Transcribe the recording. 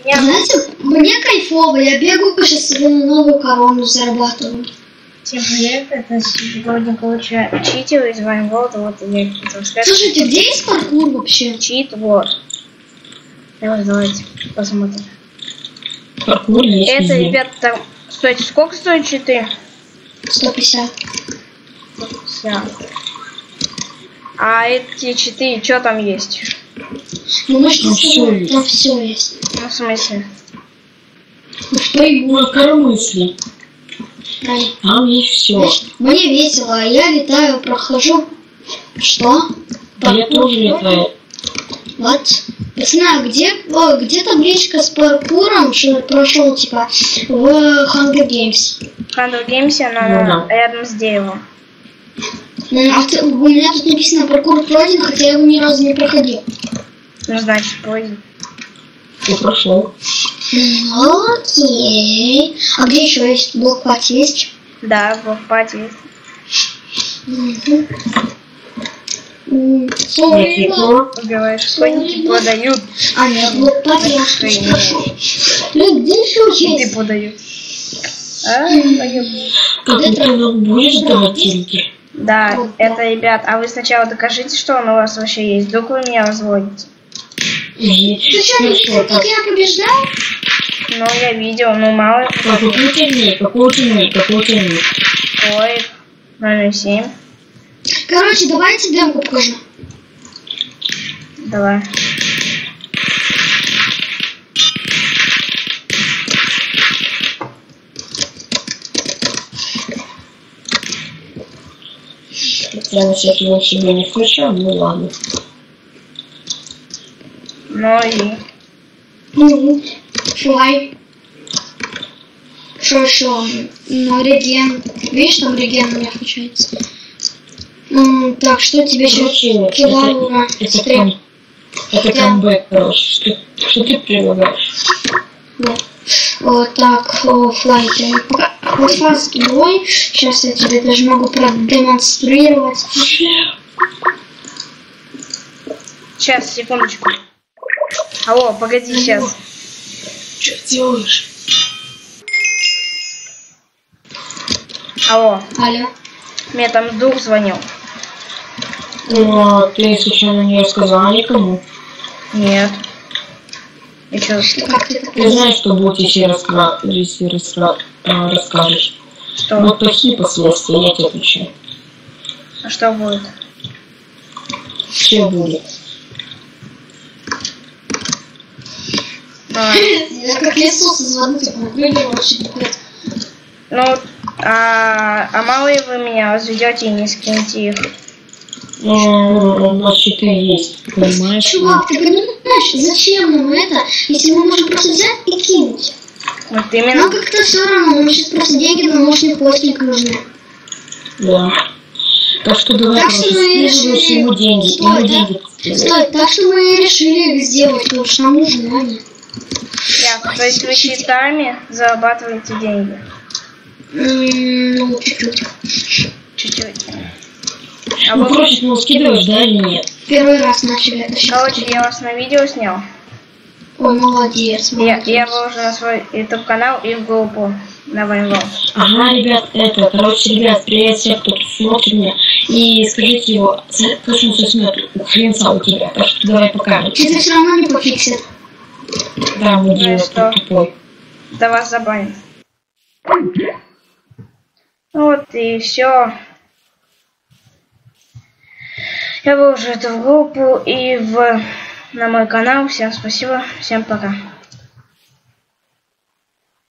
Знаете, мне кайфово, я бегаю сейчас себе на новую корону зарабатываю. Всем привет, это сегодня, короче, читер из Вайнворда, вот я хотел сказать. Слушайте, где есть паркур вообще? Чит, вот. Давайте посмотрим. Паркур есть. Это, везде. ребят, там... Стойте, сколько стоит читы? 150. 150. А эти читы, что там есть? Ну, может, Там всё есть. там все есть. Ну, в смысле? На коромысле. Там есть все. Мне весело, я летаю, прохожу. Что? Я тоже летаю. Вот. Пацаны, а где табличка с паркуром, что прошел, типа, в Hunger Games? В Hunger Games, она Ну да. рядом с деревом. У меня тут написано паркур пройден, хотя я его ни разу не проходил. Ну, значит, пройдет. Ты прошел. Окей. А где еще есть? Блокпад есть? Да, в блокпаде есть. Убиваешь исходники, подают. А, нет, блокпад я прошел. Блин, где еще Читы есть? подают. А, подают. Как ты будешь давать деньги? Да, Вот, это, ребят, а вы сначала докажите, что он у вас вообще есть. Вдруг вы меня разводите. Ты что, не видел, как я побеждал? Ну, я видел, ну, мало. Какой у тебя ник? Стоит 007. Короче, давайте демку покажу. Давай. Я сейчас его себе не включал, ну ладно. Ну и... Ну, флай. Что еще? Ну, реген. Видишь, там реген у меня включается. Так, что тебе еще? Килаура. Это камбэк, короче. Что ты предлагаешь? Да. Вот так, флайте. Вот фаст бой. Сейчас я тебе даже могу продемонстрировать. Сейчас, секундочку. Алло, погоди, сейчас. Что делаешь? Алло, Алло. мне там друг звонил. Ну, ты случайно не рассказала никому? Нет. И что? Как ты Ты такой? знаешь, что будет, если расскажешь? Что? Вот такие последствия, я тебе отвечаю. А что будет? Все будет. Я как Иисус из воды так выглядел вообще. Ну, а мало ли вы меня разведете и не скинете их? У нас щиты есть, понимаешь? Чувак, ты понимаешь, зачем нам это, если мы можем просто взять и кинуть? Вот именно. Нам как-то все равно, нам сейчас просто деньги на научный постник нужны. Да. Так что давай, Так что мы скидываешь решили... ему деньги. Стой, да? Стой, так что мы решили их сделать, потому что нам нужны они. То есть вы читами зарабатываете деньги? Ну, чуть-чуть. Чуть-чуть. Ну, короче, ты его скидываешь, да или нет? Первый раз начали это сейчас. Короче, я вас на видео снял. Ой, молодец, молодец. Я выложу на свой YouTube канал и в группу на Вайнворд. Ага, ребят, ребят, привет всем, кто смотрит меня. И скажите его, точно все смотрит, хренца у тебя. Так что давай пока. Тебе все равно не пофиксит. Да, мы делаем что? тупой. Да вас забанят. Вот и все. Я выложу это в группу и на мой канал. Всем спасибо, всем пока.